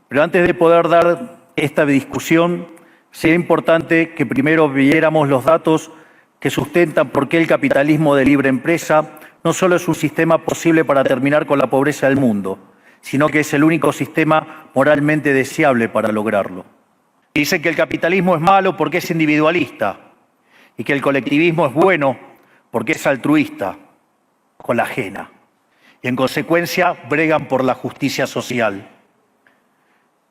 Pero antes de poder dar esta discusión, sería importante que primero viéramos los datos que sustentan por qué el capitalismo de libre empresa no solo es un sistema posible para terminar con la pobreza del mundo, sino que es el único sistema moralmente deseable para lograrlo. Dicen que el capitalismo es malo porque es individualista y que el colectivismo es bueno porque es altruista, con la ajena. Y en consecuencia bregan por la justicia social.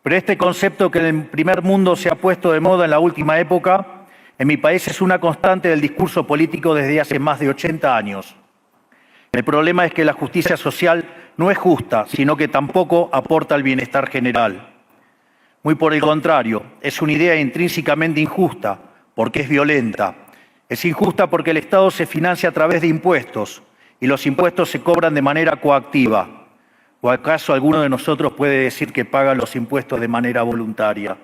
Pero este concepto que en el primer mundo se ha puesto de moda en la última época, en mi país es una constante del discurso político desde hace más de 80 años. El problema es que la justicia social no es justa, sino que tampoco aporta al bienestar general. Muy por el contrario, es una idea intrínsecamente injusta, porque es violenta. Es injusta porque el Estado se financia a través de impuestos, y los impuestos se cobran de manera coactiva. ¿O acaso alguno de nosotros puede decir que paga los impuestos de manera voluntaria?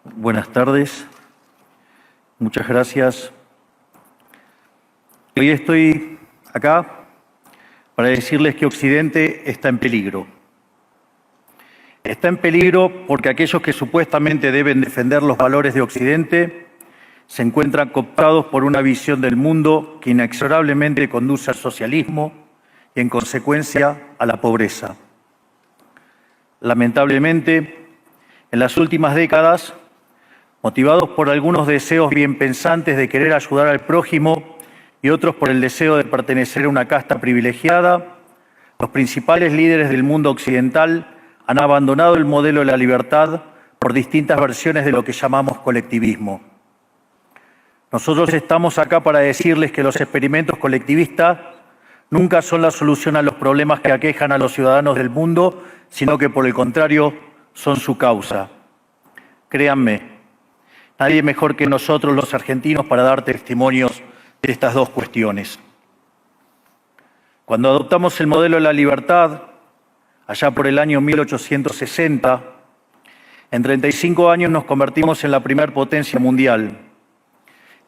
Buenas tardes. Muchas gracias. Hoy estoy acá para decirles que Occidente está en peligro. Está en peligro porque aquellos que supuestamente deben defender los valores de Occidente se encuentran cooptados por una visión del mundo que inexorablemente conduce al socialismo y, en consecuencia, a la pobreza. Lamentablemente, en las últimas décadas, motivados por algunos deseos bien pensantes de querer ayudar al prójimo y otros por el deseo de pertenecer a una casta privilegiada, los principales líderes del mundo occidental han abandonado el modelo de la libertad por distintas versiones de lo que llamamos colectivismo. Nosotros estamos acá para decirles que los experimentos colectivistas nunca son la solución a los problemas que aquejan a los ciudadanos del mundo, sino que por el contrario son su causa. Créanme, nadie mejor que nosotros los argentinos para dar testimonios de estas dos cuestiones. Cuando adoptamos el modelo de la libertad, allá por el año 1860, en 35 años nos convertimos en la primer potencia mundial,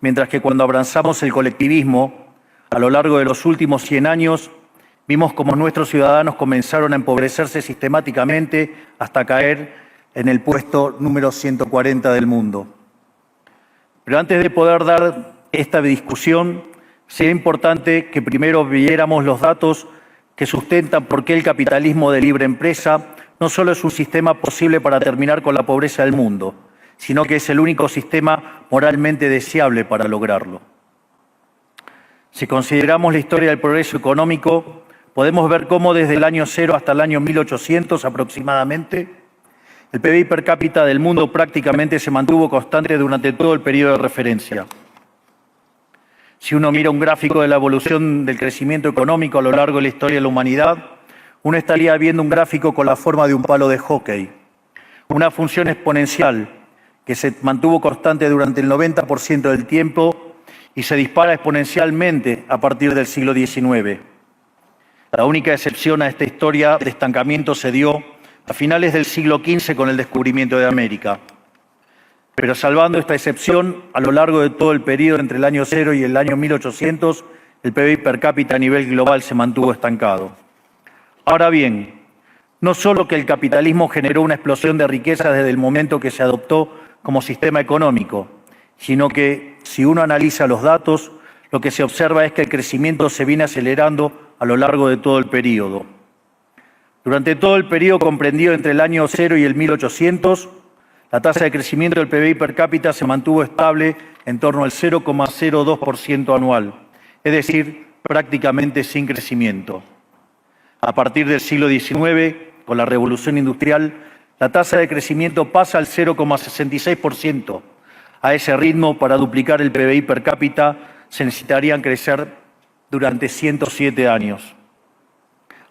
mientras que cuando abrazamos el colectivismo, a lo largo de los últimos 100 años, vimos cómo nuestros ciudadanos comenzaron a empobrecerse sistemáticamente hasta caer en el puesto número 140 del mundo. Pero antes de poder dar esta discusión, sería importante que primero viéramos los datos que sustentan por qué el capitalismo de libre empresa no solo es un sistema posible para terminar con la pobreza del mundo, sino que es el único sistema moralmente deseable para lograrlo. Si consideramos la historia del progreso económico, podemos ver cómo desde el año 0 hasta el año 1800 aproximadamente, el PBI per cápita del mundo prácticamente se mantuvo constante durante todo el periodo de referencia. Si uno mira un gráfico de la evolución del crecimiento económico a lo largo de la historia de la humanidad, uno estaría viendo un gráfico con la forma de un palo de hockey, una función exponencial que se mantuvo constante durante el 90% del tiempo y se dispara exponencialmente a partir del siglo XIX. La única excepción a esta historia de estancamiento se dio a finales del siglo XV con el descubrimiento de América. Pero salvando esta excepción, a lo largo de todo el periodo entre el año 0 y el año 1800, el PBI per cápita a nivel global se mantuvo estancado. Ahora bien, no solo que el capitalismo generó una explosión de riqueza desde el momento que se adoptó como sistema económico, sino que, si uno analiza los datos, lo que se observa es que el crecimiento se viene acelerando a lo largo de todo el periodo. Durante todo el periodo comprendido entre el año 0 y el 1800, la tasa de crecimiento del PBI per cápita se mantuvo estable en torno al 0,02% anual, es decir, prácticamente sin crecimiento. A partir del siglo XIX, con la revolución industrial, la tasa de crecimiento pasa al 0,66%. A ese ritmo, para duplicar el PBI per cápita, se necesitarían crecer durante 107 años.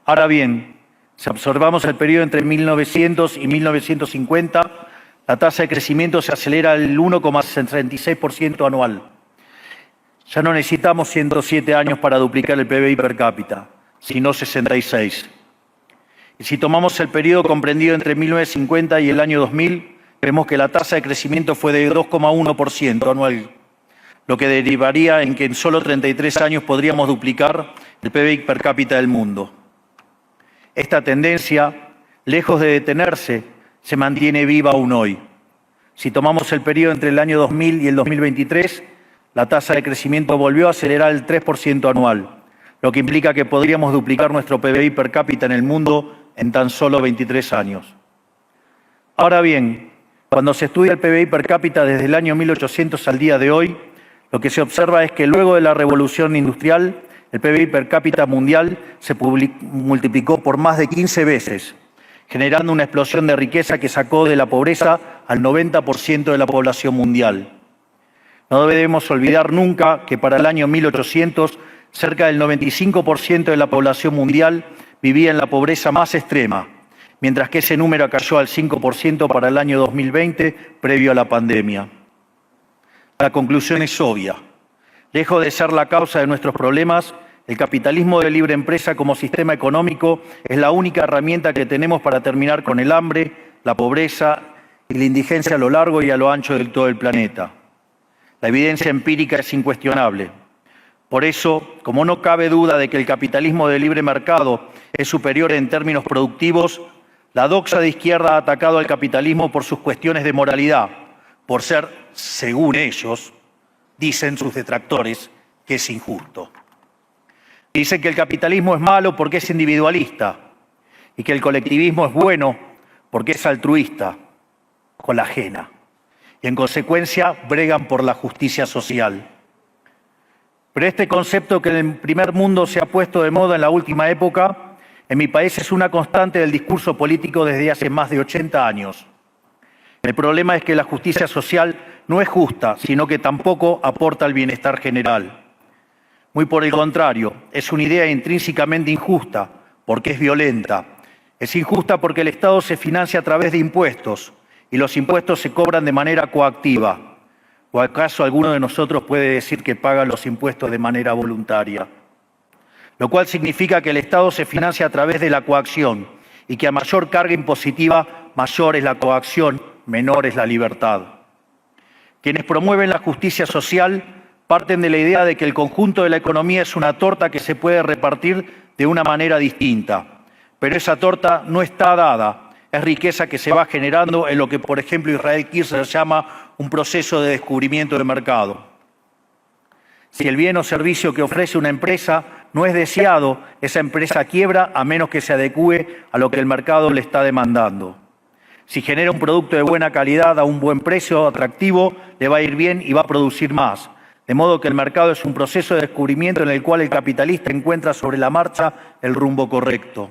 Ahora bien, si observamos el periodo entre 1900 y 1950, la tasa de crecimiento se acelera al 1,66% anual. Ya no necesitamos 107 años para duplicar el PBI per cápita, sino 66. Y si tomamos el periodo comprendido entre 1950 y el año 2000, vemos que la tasa de crecimiento fue de 2,1% anual, lo que derivaría en que en solo 33 años podríamos duplicar el PBI per cápita del mundo. Esta tendencia, lejos de detenerse, se mantiene viva aún hoy. Si tomamos el periodo entre el año 2000 y el 2023, la tasa de crecimiento volvió a acelerar el 3% anual, lo que implica que podríamos duplicar nuestro PBI per cápita en el mundo en tan solo 23 años. Ahora bien, cuando se estudia el PBI per cápita desde el año 1800 al día de hoy, lo que se observa es que luego de la revolución industrial, el PBI per cápita mundial se multiplicó por más de 15 veces, generando una explosión de riqueza que sacó de la pobreza al 90% de la población mundial. No debemos olvidar nunca que para el año 1800, cerca del 95% de la población mundial vivía en la pobreza más extrema, mientras que ese número cayó al 5% para el año 2020, previo a la pandemia. La conclusión es obvia. Lejos de ser la causa de nuestros problemas, el capitalismo de libre empresa como sistema económico es la única herramienta que tenemos para terminar con el hambre, la pobreza y la indigencia a lo largo y a lo ancho de todo el planeta. La evidencia empírica es incuestionable. Por eso, como no cabe duda de que el capitalismo de libre mercado es superior en términos productivos, la doxa de izquierda ha atacado al capitalismo por sus cuestiones de moralidad, por ser, según ellos, dicen sus detractores, que es injusto. Dicen que el capitalismo es malo porque es individualista y que el colectivismo es bueno porque es altruista, con la ajena. Y en consecuencia bregan por la justicia social. Pero este concepto que en el primer mundo se ha puesto de moda en la última época, en mi país es una constante del discurso político desde hace más de 80 años. El problema es que la justicia social no es justa, sino que tampoco aporta al bienestar general. Muy por el contrario, es una idea intrínsecamente injusta, porque es violenta. Es injusta porque el Estado se financia a través de impuestos, y los impuestos se cobran de manera coactiva. ¿O acaso alguno de nosotros puede decir que paga los impuestos de manera voluntaria? Lo cual significa que el Estado se financia a través de la coacción, y que a mayor carga impositiva, mayor es la coacción, menor es la libertad. Quienes promueven la justicia social parten de la idea de que el conjunto de la economía es una torta que se puede repartir de una manera distinta. Pero esa torta no está dada, es riqueza que se va generando en lo que, por ejemplo, Israel Kirzler llama un proceso de descubrimiento de mercado. Si el bien o servicio que ofrece una empresa no es deseado, esa empresa quiebra a menos que se adecúe a lo que el mercado le está demandando. Si genera un producto de buena calidad a un buen precio atractivo, le va a ir bien y va a producir más. De modo que el mercado es un proceso de descubrimiento en el cual el capitalista encuentra sobre la marcha el rumbo correcto.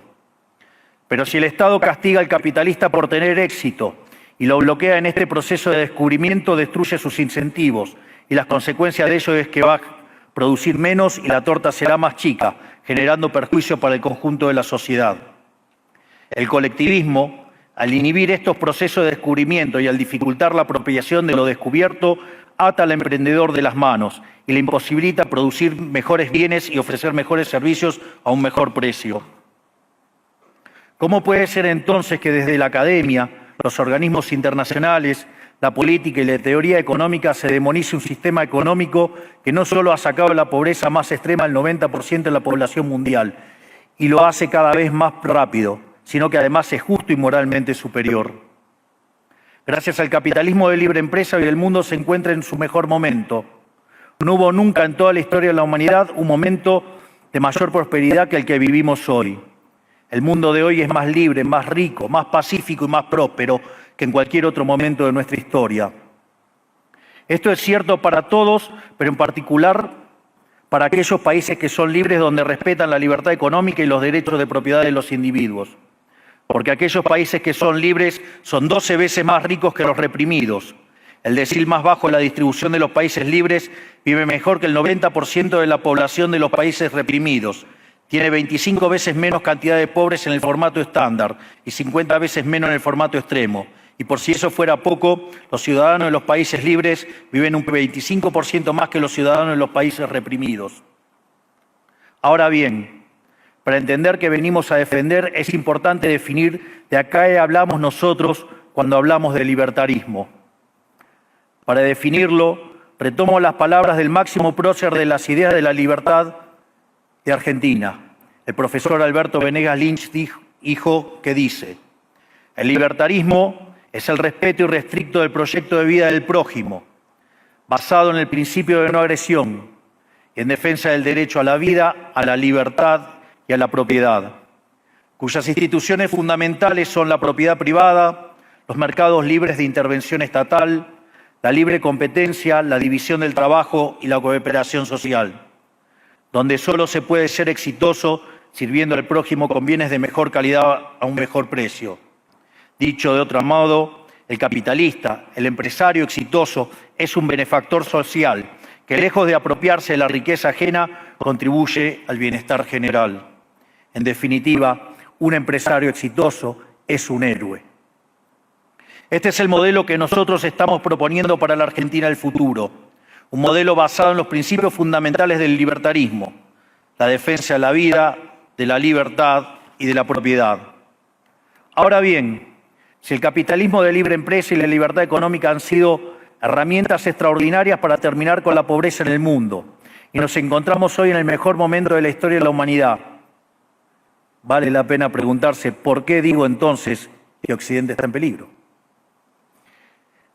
Pero si el Estado castiga al capitalista por tener éxito y lo bloquea en este proceso de descubrimiento, destruye sus incentivos y las consecuencias de ello es que va a producir menos y la torta será más chica, generando perjuicio para el conjunto de la sociedad. El colectivismo, al inhibir estos procesos de descubrimiento y al dificultar la apropiación de lo descubierto, ata al emprendedor de las manos y le imposibilita producir mejores bienes y ofrecer mejores servicios a un mejor precio. ¿Cómo puede ser entonces que desde la academia, los organismos internacionales, la política y la teoría económica se demonice un sistema económico que no solo ha sacado de la pobreza más extrema al 90% de la población mundial y lo hace cada vez más rápido, sino que además es justo y moralmente superior? Gracias al capitalismo de libre empresa, hoy el mundo se encuentra en su mejor momento. No hubo nunca en toda la historia de la humanidad un momento de mayor prosperidad que el que vivimos hoy. El mundo de hoy es más libre, más rico, más pacífico y más próspero que en cualquier otro momento de nuestra historia. Esto es cierto para todos, pero en particular para aquellos países que son libres, donde respetan la libertad económica y los derechos de propiedad de los individuos. Porque aquellos países que son libres son 12 veces más ricos que los reprimidos. El decil más bajo de la distribución de los países libres vive mejor que el 90% de la población de los países reprimidos. Tiene 25 veces menos cantidad de pobres en el formato estándar y 50 veces menos en el formato extremo. Y por si eso fuera poco, los ciudadanos de los países libres viven un 25% más que los ciudadanos de los países reprimidos. Ahora bien, para entender que venimos a defender, es importante definir de a qué hablamos nosotros cuando hablamos de libertarismo. Para definirlo, retomo las palabras del máximo prócer de las ideas de la libertad, de Argentina, el profesor Alberto Venegas Lynch, dijo que dice: el libertarismo es el respeto irrestricto del proyecto de vida del prójimo, basado en el principio de no agresión y en defensa del derecho a la vida, a la libertad y a la propiedad, cuyas instituciones fundamentales son la propiedad privada, los mercados libres de intervención estatal, la libre competencia, la división del trabajo y la cooperación social, donde solo se puede ser exitoso sirviendo al prójimo con bienes de mejor calidad a un mejor precio. Dicho de otro modo, el capitalista, el empresario exitoso, es un benefactor social que, lejos de apropiarse de la riqueza ajena, contribuye al bienestar general. En definitiva, un empresario exitoso es un héroe. Este es el modelo que nosotros estamos proponiendo para la Argentina del futuro, un modelo basado en los principios fundamentales del libertarismo, la defensa de la vida, de la libertad y de la propiedad. Ahora bien, si el capitalismo de libre empresa y la libertad económica han sido herramientas extraordinarias para terminar con la pobreza en el mundo, y nos encontramos hoy en el mejor momento de la historia de la humanidad, vale la pena preguntarse por qué digo entonces que Occidente está en peligro.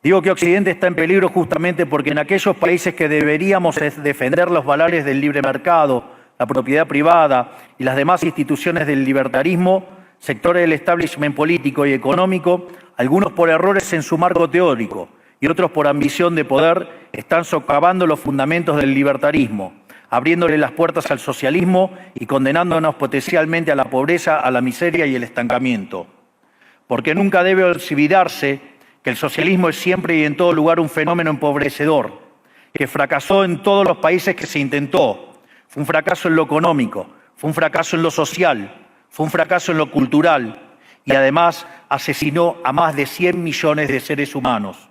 Digo que Occidente está en peligro justamente porque en aquellos países que deberíamos defender los valores del libre mercado, la propiedad privada y las demás instituciones del libertarismo, sectores del establishment político y económico, algunos por errores en su marco teórico y otros por ambición de poder, están socavando los fundamentos del libertarismo, abriéndole las puertas al socialismo y condenándonos potencialmente a la pobreza, a la miseria y el estancamiento. Porque nunca debe olvidarse que el socialismo es siempre y en todo lugar un fenómeno empobrecedor, que fracasó en todos los países que se intentó. Fue un fracaso en lo económico, fue un fracaso en lo social, fue un fracaso en lo cultural y además asesinó a más de 100 millones de seres humanos.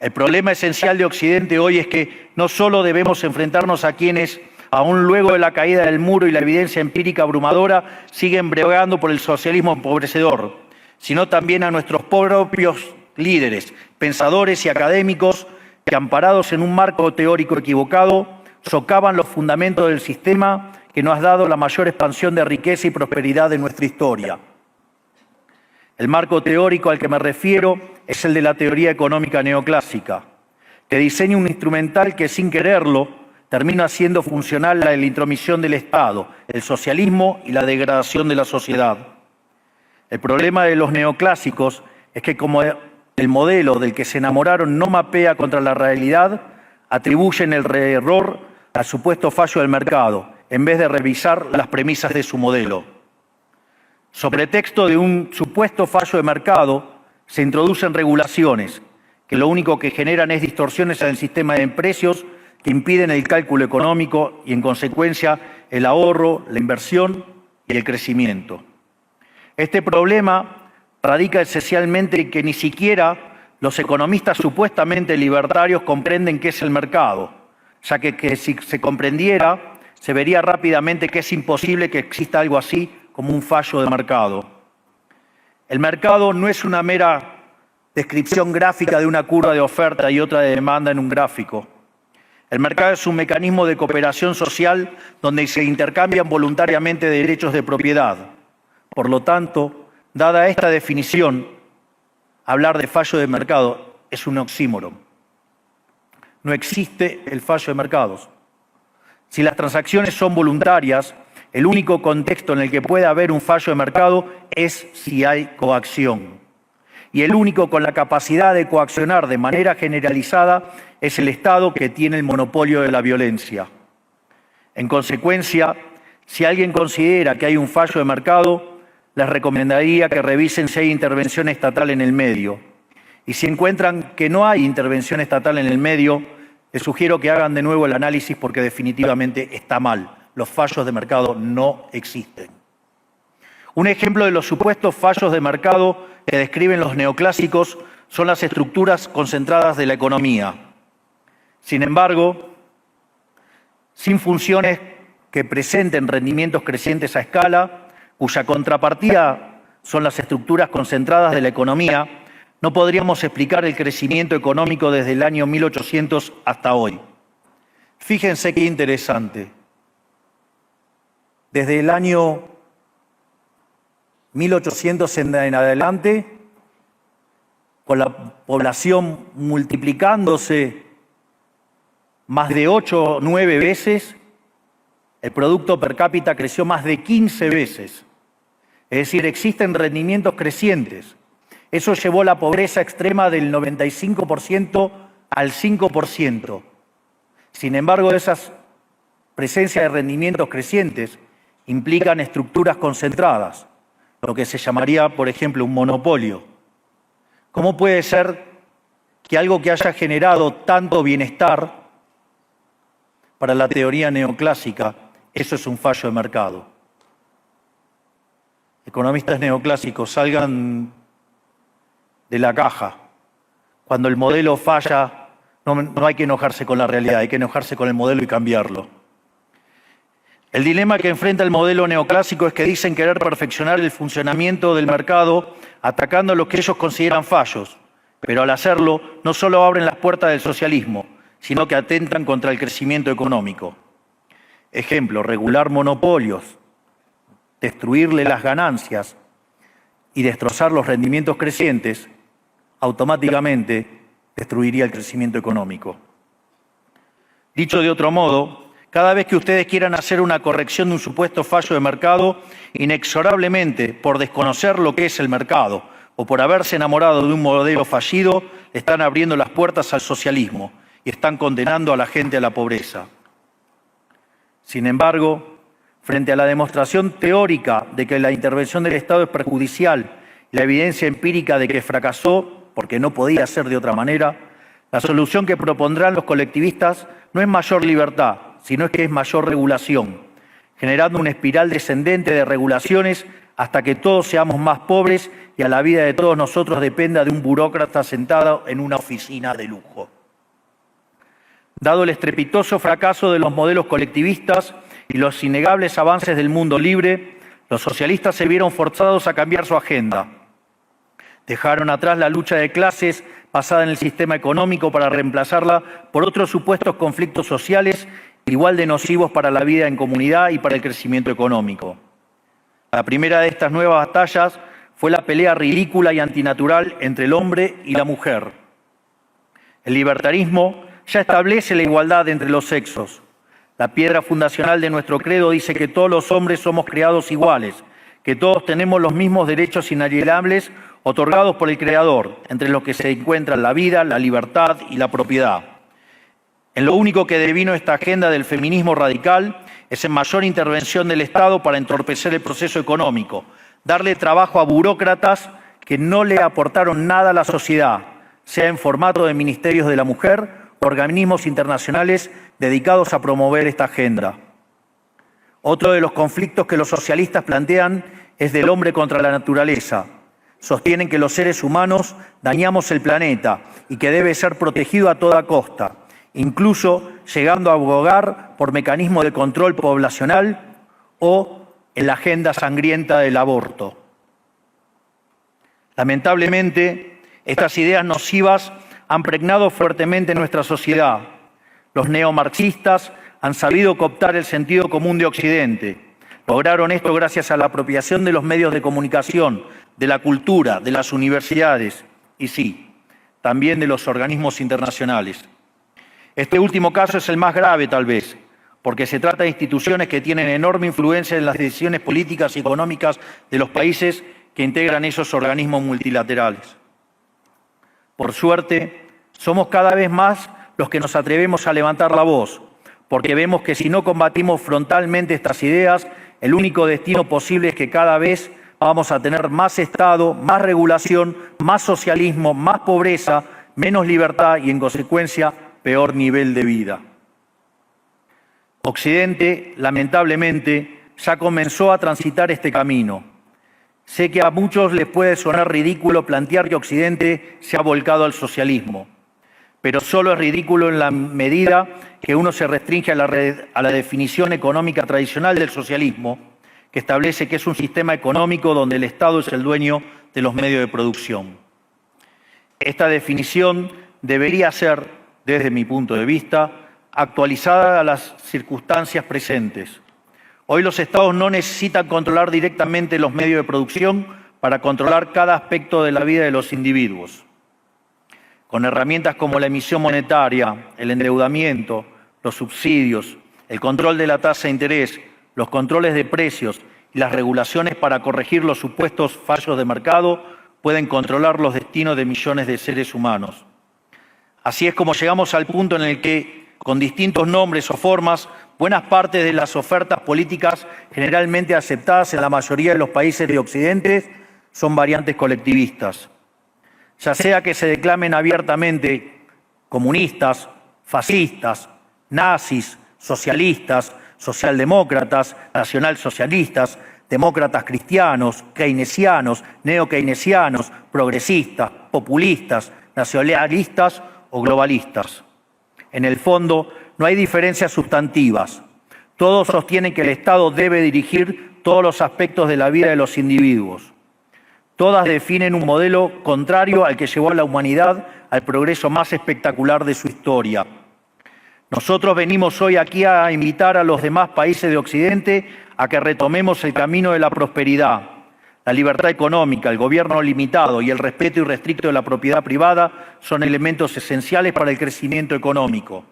El problema esencial de Occidente hoy es que no solo debemos enfrentarnos a quienes, aún luego de la caída del muro y la evidencia empírica abrumadora, siguen bregando por el socialismo empobrecedor, sino también a nuestros propios líderes, pensadores y académicos que, amparados en un marco teórico equivocado, socavan los fundamentos del sistema que nos ha dado la mayor expansión de riqueza y prosperidad de nuestra historia. El marco teórico al que me refiero es el de la teoría económica neoclásica, que diseña un instrumental que, sin quererlo, termina haciendo funcional la intromisión del Estado, el socialismo y la degradación de la sociedad. El problema de los neoclásicos es que, como el modelo del que se enamoraron no mapea contra la realidad, atribuyen el error al supuesto fallo del mercado, en vez de revisar las premisas de su modelo. Sobre texto de un supuesto fallo de mercado, se introducen regulaciones que lo único que generan es distorsiones en el sistema de precios que impiden el cálculo económico y, en consecuencia, el ahorro, la inversión y el crecimiento. Este problema radica esencialmente en que ni siquiera los economistas supuestamente libertarios comprenden qué es el mercado, ya que si se comprendiera, se vería rápidamente que es imposible que exista algo así como un fallo de mercado. El mercado no es una mera descripción gráfica de una curva de oferta y otra de demanda en un gráfico. El mercado es un mecanismo de cooperación social donde se intercambian voluntariamente derechos de propiedad. Por lo tanto, dada esta definición, hablar de fallo de mercado es un oxímoron. No existe el fallo de mercados. Si las transacciones son voluntarias, el único contexto en el que puede haber un fallo de mercado es si hay coacción. Y el único con la capacidad de coaccionar de manera generalizada es el Estado, que tiene el monopolio de la violencia. En consecuencia, si alguien considera que hay un fallo de mercado, les recomendaría que revisen si hay intervención estatal en el medio. Y si encuentran que no hay intervención estatal en el medio, les sugiero que hagan de nuevo el análisis porque definitivamente está mal. Los fallos de mercado no existen. Un ejemplo de los supuestos fallos de mercado que describen los neoclásicos son las estructuras concentradas de la economía. Sin embargo, sin funciones que presenten rendimientos crecientes a escala, cuya contrapartida son las estructuras concentradas de la economía, no podríamos explicar el crecimiento económico desde el año 1800 hasta hoy. Fíjense qué interesante. desde el año 1800 en adelante, con la población multiplicándose más de 8 o 9 veces, el producto per cápita creció más de 15 veces. Es decir, existen rendimientos crecientes. Eso llevó la pobreza extrema del 95% al 5%. Sin embargo, esas presencias de rendimientos crecientes implican estructuras concentradas, lo que se llamaría, por ejemplo, un monopolio. ¿Cómo puede ser que algo que haya generado tanto bienestar, para la teoría neoclásica, eso es un fallo de mercado? Economistas neoclásicos, salgan de la caja. Cuando el modelo falla, no hay que enojarse con la realidad, hay que enojarse con el modelo y cambiarlo. El dilema que enfrenta el modelo neoclásico es que dicen querer perfeccionar el funcionamiento del mercado atacando lo que ellos consideran fallos, pero al hacerlo no solo abren las puertas del socialismo, sino que atentan contra el crecimiento económico. Ejemplo, regular monopolios, destruirle las ganancias y destrozar los rendimientos crecientes, automáticamente destruiría el crecimiento económico. Dicho de otro modo, cada vez que ustedes quieran hacer una corrección de un supuesto fallo de mercado, inexorablemente, por desconocer lo que es el mercado o por haberse enamorado de un modelo fallido, están abriendo las puertas al socialismo y están condenando a la gente a la pobreza. Sin embargo, frente a la demostración teórica de que la intervención del Estado es perjudicial y la evidencia empírica de que fracasó porque no podía ser de otra manera, la solución que propondrán los colectivistas no es mayor libertad, sino que es mayor regulación, generando una espiral descendente de regulaciones hasta que todos seamos más pobres y a la vida de todos nosotros dependa de un burócrata sentado en una oficina de lujo. Dado el estrepitoso fracaso de los modelos colectivistas y los innegables avances del mundo libre, los socialistas se vieron forzados a cambiar su agenda. Dejaron atrás la lucha de clases basada en el sistema económico para reemplazarla por otros supuestos conflictos sociales igual de nocivos para la vida en comunidad y para el crecimiento económico. La primera de estas nuevas batallas fue la pelea ridícula y antinatural entre el hombre y la mujer. El libertarismo ya establece la igualdad entre los sexos. La piedra fundacional de nuestro credo dice que todos los hombres somos creados iguales, que todos tenemos los mismos derechos inalienables otorgados por el Creador, entre los que se encuentran la vida, la libertad y la propiedad. En lo único que devino esta agenda del feminismo radical es en mayor intervención del Estado para entorpecer el proceso económico, darle trabajo a burócratas que no le aportaron nada a la sociedad, sea en formato de ministerios de la mujer o organismos internacionales dedicados a promover esta agenda. Otro de los conflictos que los socialistas plantean es del hombre contra la naturaleza. Sostienen que los seres humanos dañamos el planeta y que debe ser protegido a toda costa, incluso llegando a abogar por mecanismos de control poblacional o en la agenda sangrienta del aborto. Lamentablemente, estas ideas nocivas han pregnado fuertemente nuestra sociedad. Los neomarxistas han sabido cooptar el sentido común de Occidente. Lograron esto gracias a la apropiación de los medios de comunicación, de la cultura, de las universidades y sí, también de los organismos internacionales. Este último caso es el más grave, tal vez, porque se trata de instituciones que tienen enorme influencia en las decisiones políticas y económicas de los países que integran esos organismos multilaterales. Por suerte, somos cada vez más los que nos atrevemos a levantar la voz, porque vemos que si no combatimos frontalmente estas ideas, el único destino posible es que cada vez vamos a tener más Estado, más regulación, más socialismo, más pobreza, menos libertad y, en consecuencia, peor nivel de vida. Occidente, lamentablemente, ya comenzó a transitar este camino. Sé que a muchos les puede sonar ridículo plantear que Occidente se ha volcado al socialismo, pero solo es ridículo en la medida que uno se restringe a la definición económica tradicional del socialismo, que establece que es un sistema económico donde el Estado es el dueño de los medios de producción. Esta definición debería ser, desde mi punto de vista, actualizada a las circunstancias presentes. Hoy los estados no necesitan controlar directamente los medios de producción para controlar cada aspecto de la vida de los individuos. Con herramientas como la emisión monetaria, el endeudamiento, los subsidios, el control de la tasa de interés, los controles de precios y las regulaciones para corregir los supuestos fallos de mercado, pueden controlar los destinos de millones de seres humanos. Así es como llegamos al punto en el que, con distintos nombres o formas, buenas partes de las ofertas políticas generalmente aceptadas en la mayoría de los países de Occidente son variantes colectivistas. Ya sea que se declamen abiertamente comunistas, fascistas, nazis, socialistas, socialdemócratas, nacionalsocialistas, demócratas cristianos, keynesianos, neokeynesianos, progresistas, populistas, nacionalistas o globalistas. En el fondo, no hay diferencias sustantivas. Todos sostienen que el Estado debe dirigir todos los aspectos de la vida de los individuos. Todas definen un modelo contrario al que llevó a la humanidad al progreso más espectacular de su historia. Nosotros venimos hoy aquí a invitar a los demás países de Occidente a que retomemos el camino de la prosperidad. La libertad económica, el gobierno limitado y el respeto irrestricto de la propiedad privada son elementos esenciales para el crecimiento económico.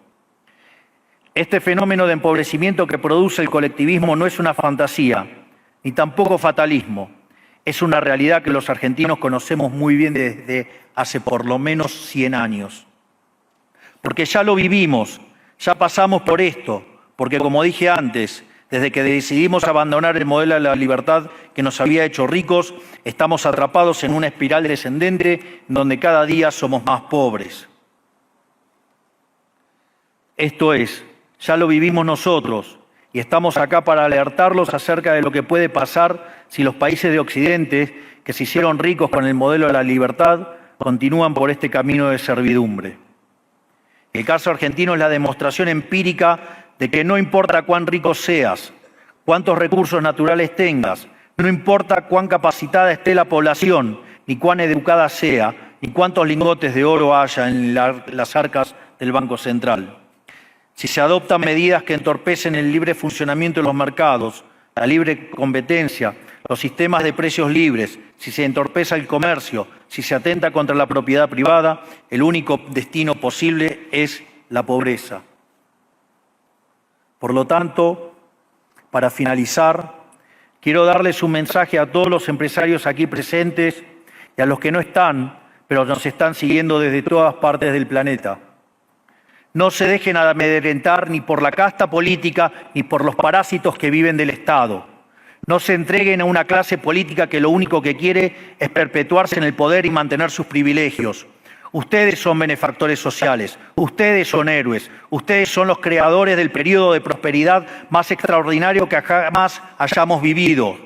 Este fenómeno de empobrecimiento que produce el colectivismo no es una fantasía, ni tampoco fatalismo. Es una realidad que los argentinos conocemos muy bien desde hace por lo menos 100 años. Porque ya lo vivimos, ya pasamos por esto, porque como dije antes, desde que decidimos abandonar el modelo de la libertad que nos había hecho ricos, estamos atrapados en una espiral descendente donde cada día somos más pobres. Esto es, ya lo vivimos nosotros y estamos acá para alertarlos acerca de lo que puede pasar si los países de Occidente, que se hicieron ricos con el modelo de la libertad, continúan por este camino de servidumbre. El caso argentino es la demostración empírica de que no importa cuán rico seas, cuántos recursos naturales tengas, no importa cuán capacitada esté la población, ni cuán educada sea, ni cuántos lingotes de oro haya en las arcas del Banco Central. Si se adoptan medidas que entorpecen el libre funcionamiento de los mercados, la libre competencia, los sistemas de precios libres, si se entorpece el comercio, si se atenta contra la propiedad privada, el único destino posible es la pobreza. Por lo tanto, para finalizar, quiero darles un mensaje a todos los empresarios aquí presentes y a los que no están, pero nos están siguiendo desde todas partes del planeta. No se dejen amedrentar ni por la casta política ni por los parásitos que viven del Estado. No se entreguen a una clase política que lo único que quiere es perpetuarse en el poder y mantener sus privilegios. Ustedes son benefactores sociales, ustedes son héroes, ustedes son los creadores del periodo de prosperidad más extraordinario que jamás hayamos vivido.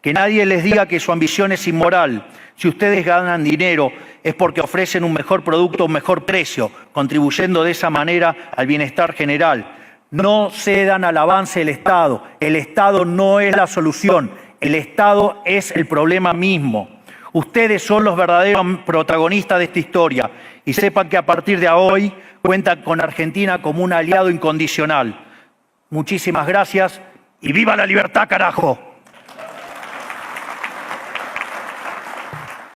Que nadie les diga que su ambición es inmoral. Si ustedes ganan dinero es porque ofrecen un mejor producto a un mejor precio, contribuyendo de esa manera al bienestar general. No cedan al avance del Estado. El Estado no es la solución. El Estado es el problema mismo. Ustedes son los verdaderos protagonistas de esta historia y sepan que a partir de hoy cuentan con Argentina como un aliado incondicional. Muchísimas gracias y ¡viva la libertad, carajo!